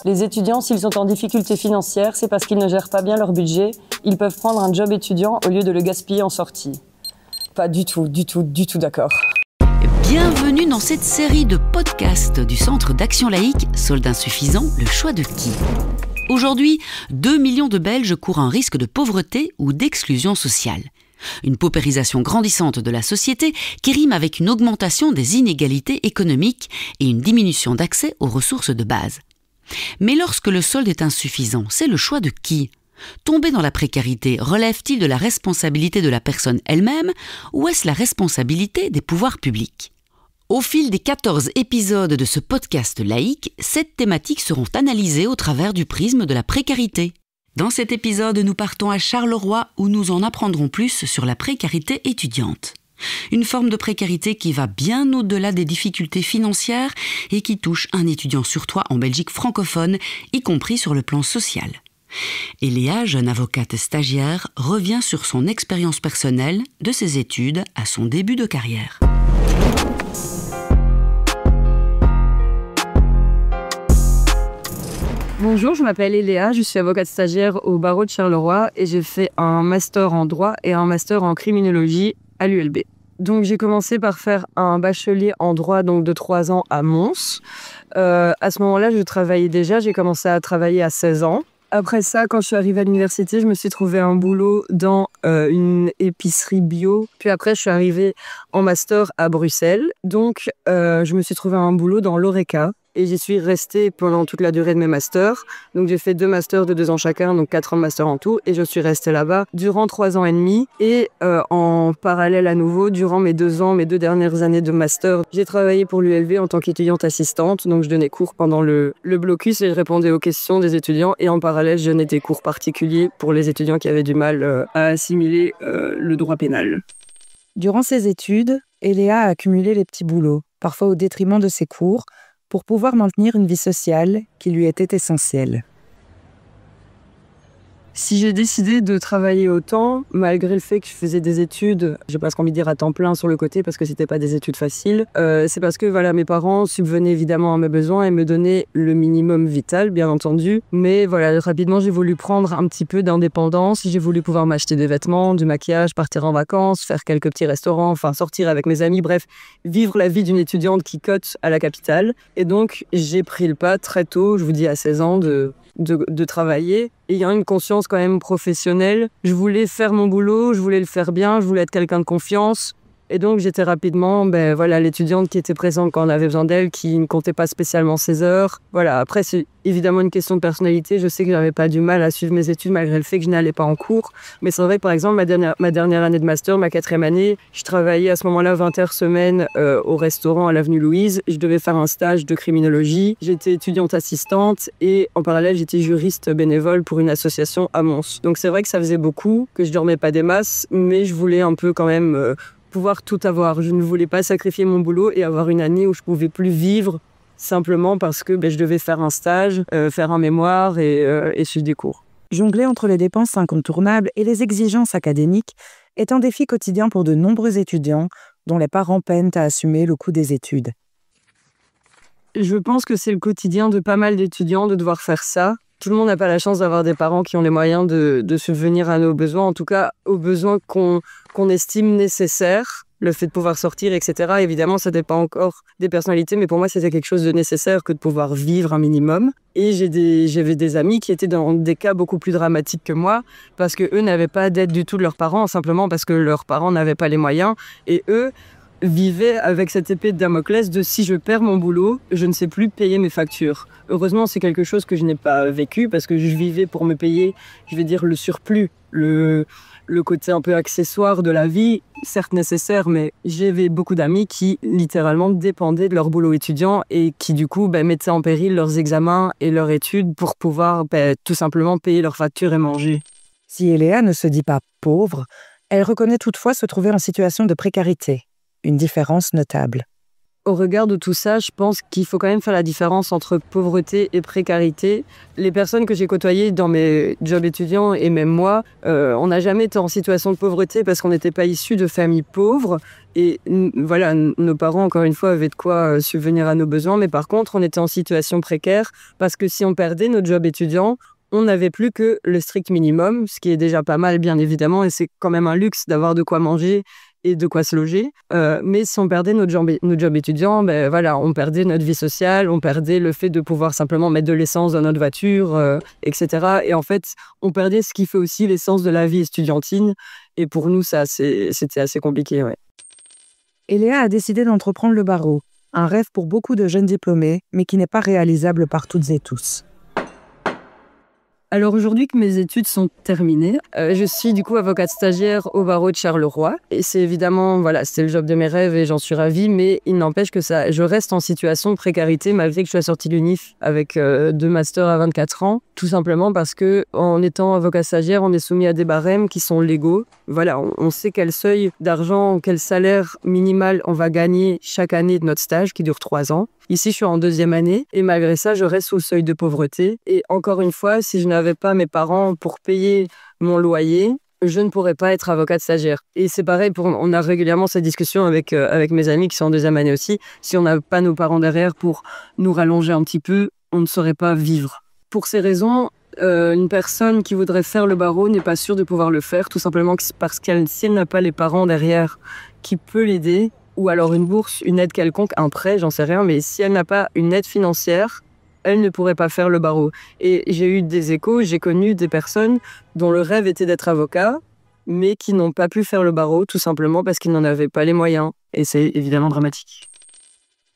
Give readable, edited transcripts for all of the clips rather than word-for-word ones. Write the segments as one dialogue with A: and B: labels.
A: Les étudiants, s'ils sont en difficulté financière, c'est parce qu'ils ne gèrent pas bien leur budget. Ils peuvent prendre un job étudiant au lieu de le gaspiller en sortie. Pas du tout d'accord.
B: Bienvenue dans cette série de podcasts du Centre d'action laïque, Solde insuffisant, le choix de qui ? Aujourd'hui, 2 millions de Belges courent un risque de pauvreté ou d'exclusion sociale. Une paupérisation grandissante de la société qui rime avec une augmentation des inégalités économiques et une diminution d'accès aux ressources de base. Mais lorsque le solde est insuffisant, c'est le choix de qui ? Tomber dans la précarité relève-t-il de la responsabilité de la personne elle-même ou est-ce la responsabilité des pouvoirs publics ? Au fil des 14 épisodes de ce podcast laïque, 7 thématiques seront analysées au travers du prisme de la précarité. Dans cet épisode, nous partons à Charleroi où nous en apprendrons plus sur la précarité étudiante. Une forme de précarité qui va bien au-delà des difficultés financières et qui touche un étudiant sur 3 en Belgique francophone, y compris sur le plan social. Et Léa, jeune avocate stagiaire, revient sur son expérience personnelle de ses études à son début de carrière.
A: Bonjour, je m'appelle Léa, je suis avocate stagiaire au barreau de Charleroi et j'ai fait un master en droit et un master en criminologie à l'ULB. Donc j'ai commencé par faire un bachelier en droit donc de 3 ans à Mons. À ce moment-là, je travaillais déjà, j'ai commencé à travailler à 16 ans. Après ça, quand je suis arrivée à l'université, je me suis trouvé un boulot dans une épicerie bio. Puis après, je suis arrivée en master à Bruxelles. Donc, je me suis trouvé un boulot dans l'Horeca. Et j'y suis restée pendant toute la durée de mes masters. Donc j'ai fait 2 masters de 2 ans chacun, donc 4 ans de master en tout. Et je suis restée là-bas durant 3 ans et demi. Et en parallèle à nouveau, durant mes 2 dernières années de master, j'ai travaillé pour l'ULB en tant qu'étudiante assistante. Donc je donnais cours pendant le blocus et je répondais aux questions des étudiants. Et en parallèle, je donnais des cours particuliers pour les étudiants qui avaient du mal à assimiler le droit pénal.
C: Durant ses études, Léa a accumulé les petits boulots, parfois au détriment de ses cours, pour pouvoir maintenir une vie sociale qui lui était essentielle.
A: Si j'ai décidé de travailler autant, malgré le fait que je faisais des études, j'ai presque envie de dire à temps plein sur le côté parce que c'était pas des études faciles, c'est parce que voilà, mes parents subvenaient évidemment à mes besoins et me donnaient le minimum vital, bien entendu. Mais voilà, rapidement, j'ai voulu prendre un petit peu d'indépendance. J'ai voulu pouvoir m'acheter des vêtements, du maquillage, partir en vacances, faire quelques petits restaurants, enfin sortir avec mes amis, bref, vivre la vie d'une étudiante qui cote à la capitale. Et donc, j'ai pris le pas très tôt, je vous dis à 16 ans, de travailler. Et il y a une conscience quand même professionnelle. Je voulais faire mon boulot, je voulais le faire bien, je voulais être quelqu'un de confiance. Et donc j'étais rapidement l'étudiante qui était présente quand on avait besoin d'elle, qui ne comptait pas spécialement ses heures. Voilà, après c'est évidemment une question de personnalité. Je sais que j'avais pas du mal à suivre mes études malgré le fait que je n'allais pas en cours. Mais c'est vrai, par exemple, ma dernière année de master, ma 4e année, je travaillais à ce moment-là 20 heures semaine au restaurant à l'avenue Louise. Je devais faire un stage de criminologie. J'étais étudiante assistante et en parallèle, j'étais juriste bénévole pour une association à Mons. Donc c'est vrai que ça faisait beaucoup, que je dormais pas des masses, mais je voulais un peu quand même pouvoir tout avoir. Je ne voulais pas sacrifier mon boulot et avoir une année où je pouvais plus vivre simplement parce que je devais faire un stage, faire un mémoire et suivre des cours.
C: Jongler entre les dépenses incontournables et les exigences académiques est un défi quotidien pour de nombreux étudiants dont les parents peinent à assumer le coût des études.
A: Je pense que c'est le quotidien de pas mal d'étudiants de devoir faire ça. Tout le monde n'a pas la chance d'avoir des parents qui ont les moyens de subvenir à nos besoins, en tout cas aux besoins qu'on estime nécessaires. Le fait de pouvoir sortir, etc. Évidemment, ça dépend encore des personnalités, mais pour moi, c'était quelque chose de nécessaire que de pouvoir vivre un minimum. Et j'avais des amis qui étaient dans des cas beaucoup plus dramatiques que moi, parce qu'eux n'avaient pas d'aide du tout de leurs parents, simplement parce que leurs parents n'avaient pas les moyens. Et eux vivaient avec cette épée de Damoclès de si je perds mon boulot, je ne sais plus payer mes factures. Heureusement, c'est quelque chose que je n'ai pas vécu, parce que je vivais pour me payer, je vais dire, le surplus, le côté un peu accessoire de la vie, certes nécessaire, mais j'avais beaucoup d'amis qui littéralement dépendaient de leur boulot étudiant et qui du coup mettaient en péril leurs examens et leurs études pour pouvoir tout simplement payer leurs factures et manger.
C: Si Léa ne se dit pas pauvre, elle reconnaît toutefois se trouver en situation de précarité, une différence notable.
A: Au regard de tout ça, je pense qu'il faut quand même faire la différence entre pauvreté et précarité. Les personnes que j'ai côtoyées dans mes jobs étudiants et même moi, on n'a jamais été en situation de pauvreté parce qu'on n'était pas issus de familles pauvres. Et voilà, nos parents, encore une fois, avaient de quoi subvenir à nos besoins. Mais par contre, on était en situation précaire parce que si on perdait notre job étudiant, on n'avait plus que le strict minimum, ce qui est déjà pas mal, bien évidemment. Et c'est quand même un luxe d'avoir de quoi manger et de quoi se loger. Mais si on perdait notre job étudiant, ben voilà, on perdait notre vie sociale, on perdait le fait de pouvoir simplement mettre de l'essence dans notre voiture, etc. Et en fait, on perdait ce qui fait aussi l'essence de la vie estudiantine. Et pour nous, c'était assez compliqué, ouais.
C: Et Léa a décidé d'entreprendre le barreau, un rêve pour beaucoup de jeunes diplômés, mais qui n'est pas réalisable par toutes et tous.
A: Alors aujourd'hui que mes études sont terminées, je suis du coup avocate stagiaire au barreau de Charleroi. Et c'est évidemment, voilà, c'est le job de mes rêves et j'en suis ravie, mais il n'empêche que je reste en situation de précarité malgré que je sois sortie de l'UNIF avec 2 masters à 24 ans. Tout simplement parce que en étant avocat stagiaire, on est soumis à des barèmes qui sont légaux. Voilà, on sait quel seuil d'argent, quel salaire minimal on va gagner chaque année de notre stage qui dure 3 ans. Ici, je suis en 2e année et malgré ça, je reste sous le seuil de pauvreté. Et encore une fois, si je n'avais pas mes parents pour payer mon loyer, je ne pourrais pas être avocate stagiaire. Et c'est pareil, on a régulièrement cette discussion avec mes amis qui sont en 2e année aussi. Si on n'a pas nos parents derrière pour nous rallonger un petit peu, on ne saurait pas vivre. Pour ces raisons, une personne qui voudrait faire le barreau n'est pas sûre de pouvoir le faire, tout simplement parce si elle n'a pas les parents derrière qui peut l'aider, ou alors une bourse, une aide quelconque, un prêt, j'en sais rien, mais si elle n'a pas une aide financière, elle ne pourrait pas faire le barreau. Et j'ai eu des échos, j'ai connu des personnes dont le rêve était d'être avocat, mais qui n'ont pas pu faire le barreau, tout simplement parce qu'ils n'en avaient pas les moyens. Et c'est évidemment dramatique.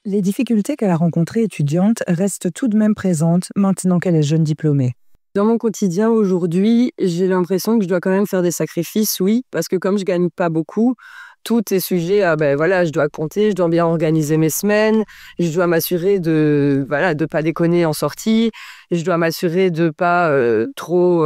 C: Les difficultés qu'elle a rencontrées étudiante restent tout de même présentes maintenant qu'elle est jeune diplômée.
A: Dans mon quotidien aujourd'hui, j'ai l'impression que je dois quand même faire des sacrifices, oui, parce que comme je gagne pas beaucoup, tout est sujet à, je dois compter, je dois bien organiser mes semaines, je dois m'assurer de pas déconner en sortie, je dois m'assurer de pas trop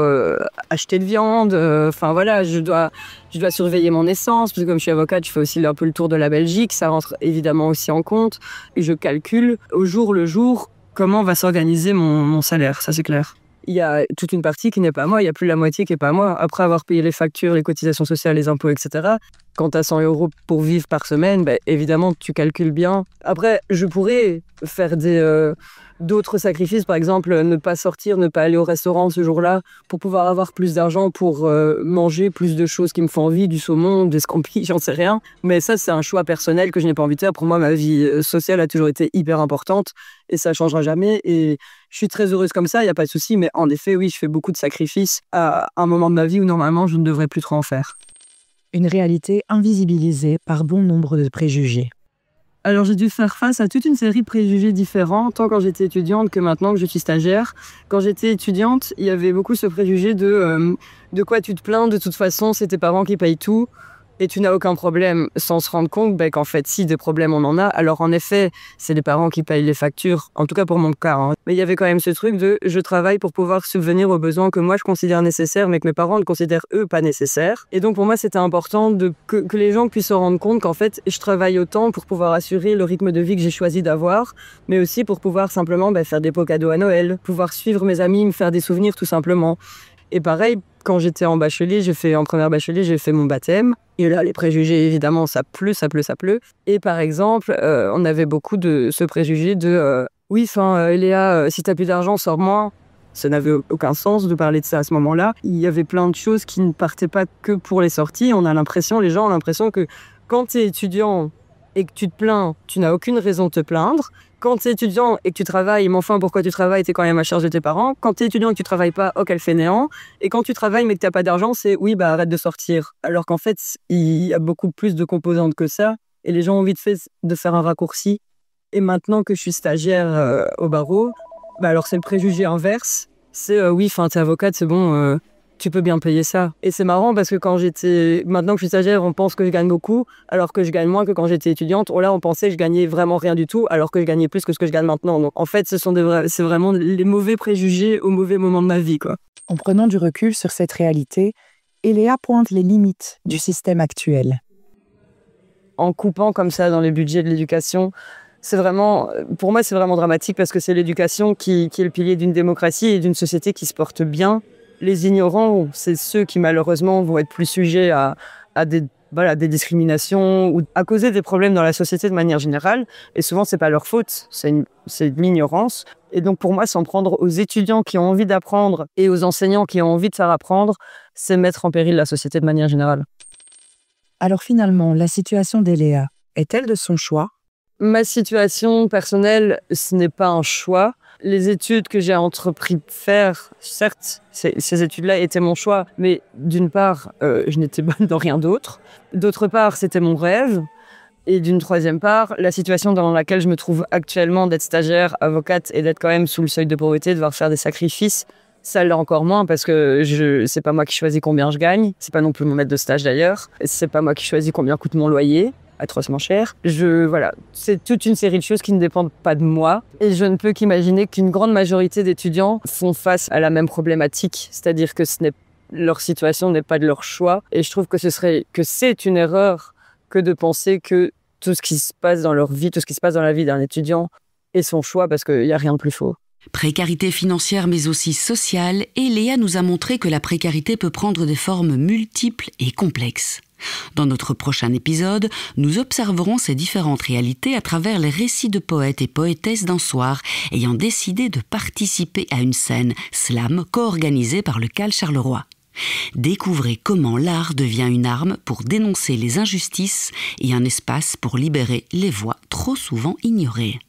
A: acheter de viande, je dois surveiller mon essence, parce que comme je suis avocate, je fais aussi un peu le tour de la Belgique, ça rentre évidemment aussi en compte, et je calcule au jour le jour comment va s'organiser mon salaire, ça c'est clair. Il y a toute une partie qui n'est pas moi, il y a plus la moitié qui n'est pas moi. Après avoir payé les factures, les cotisations sociales, les impôts, etc., quand tu as 100 € pour vivre par semaine, évidemment, tu calcules bien. Après, je pourrais faire d'autres sacrifices, par exemple, ne pas sortir, ne pas aller au restaurant ce jour-là, pour pouvoir avoir plus d'argent pour manger plus de choses qui me font envie, du saumon, des scampis, j'en sais rien. Mais ça, c'est un choix personnel que je n'ai pas envie de faire. Pour moi, ma vie sociale a toujours été hyper importante et ça ne changera jamais. Et je suis très heureuse comme ça, il n'y a pas de souci. Mais en effet, oui, je fais beaucoup de sacrifices à un moment de ma vie où normalement, je ne devrais plus trop en faire.
C: Une réalité invisibilisée par bon nombre de préjugés.
A: Alors j'ai dû faire face à toute une série de préjugés différents, tant quand j'étais étudiante que maintenant que je suis stagiaire. Quand j'étais étudiante, il y avait beaucoup ce préjugé de quoi tu te plains, de toute façon c'est tes parents qui payent tout et tu n'as aucun problème, sans se rendre compte qu'en fait si des problèmes on en a. Alors en effet, c'est les parents qui payent les factures, en tout cas pour mon cas. Mais il y avait quand même ce truc de je travaille pour pouvoir subvenir aux besoins que moi je considère nécessaires, mais que mes parents ne considèrent eux pas nécessaires. Et donc pour moi c'était important que les gens puissent se rendre compte qu'en fait je travaille autant pour pouvoir assurer le rythme de vie que j'ai choisi d'avoir, mais aussi pour pouvoir simplement faire des pots cadeaux à Noël, pouvoir suivre mes amis, me faire des souvenirs tout simplement. Et pareil, quand j'étais en première bachelier, j'ai fait mon baptême. Et là, les préjugés, évidemment, ça pleut. Et par exemple, on avait beaucoup de ce préjugé de Léa, si t'as plus d'argent, sors-moi. Ça n'avait aucun sens de parler de ça à ce moment-là. Il y avait plein de choses qui ne partaient pas que pour les sorties. Les gens ont l'impression que quand t'es étudiant et que tu te plains, tu n'as aucune raison de te plaindre. Quand tu es étudiant et que tu travailles, mais enfin, pourquoi tu travailles, tu es quand même à charge de tes parents. Quand tu es étudiant et que tu travailles pas, oh, quel fainéant. Et quand tu travailles mais que tu n'as pas d'argent, c'est oui, arrête de sortir. Alors qu'en fait, il y a beaucoup plus de composantes que ça. Et les gens ont envie de faire un raccourci. Et maintenant que je suis stagiaire au barreau, alors c'est le préjugé inverse. C'est t'es avocate, c'est bon, tu peux bien payer ça. Et c'est marrant parce que maintenant que je suis stagiaire, on pense que je gagne beaucoup, alors que je gagne moins que quand j'étais étudiante. Là, on pensait que je gagnais vraiment rien du tout, alors que je gagnais plus que ce que je gagne maintenant. Donc en fait, c'est vraiment les mauvais préjugés au mauvais moment de ma vie, quoi.
C: En prenant du recul sur cette réalité, Léa pointe les limites du système actuel.
A: En coupant comme ça dans les budgets de l'éducation, C'est vraiment, pour moi, c'est vraiment dramatique parce que c'est l'éducation qui est le pilier d'une démocratie et d'une société qui se porte bien. Les ignorants, c'est ceux qui malheureusement vont être plus sujets à des discriminations ou à causer des problèmes dans la société de manière générale. Et souvent, c'est pas leur faute, c'est de l'ignorance. Et donc, pour moi, s'en prendre aux étudiants qui ont envie d'apprendre et aux enseignants qui ont envie de faire apprendre, c'est mettre en péril la société de manière générale.
C: Alors finalement, la situation d'Eléa est-elle de son choix ?
A: Ma situation personnelle, ce n'est pas un choix. Les études que j'ai entrepris de faire, certes, ces études-là étaient mon choix, mais d'une part, je n'étais bonne dans rien d'autre. D'autre part, c'était mon rêve. Et d'une troisième part, la situation dans laquelle je me trouve actuellement d'être stagiaire, avocate et d'être quand même sous le seuil de pauvreté, devoir faire des sacrifices, ça l'est encore moins parce que c'est pas moi qui choisis combien je gagne. C'est pas non plus mon maître de stage d'ailleurs. C'est pas moi qui choisis combien coûte mon loyer. Atrocement cher. C'est toute une série de choses qui ne dépendent pas de moi. Et je ne peux qu'imaginer qu'une grande majorité d'étudiants font face à la même problématique. C'est-à-dire que leur situation n'est pas de leur choix. Et je trouve que c'est une erreur que de penser que tout ce qui se passe dans leur vie, tout ce qui se passe dans la vie d'un étudiant est son choix parce qu'il n'y a rien de plus faux.
B: Précarité financière mais aussi sociale, et Léa nous a montré que la précarité peut prendre des formes multiples et complexes. Dans notre prochain épisode, nous observerons ces différentes réalités à travers les récits de poètes et poétesses d'un soir ayant décidé de participer à une scène slam co-organisée par le CAL Charleroi. Découvrez comment l'art devient une arme pour dénoncer les injustices et un espace pour libérer les voix trop souvent ignorées.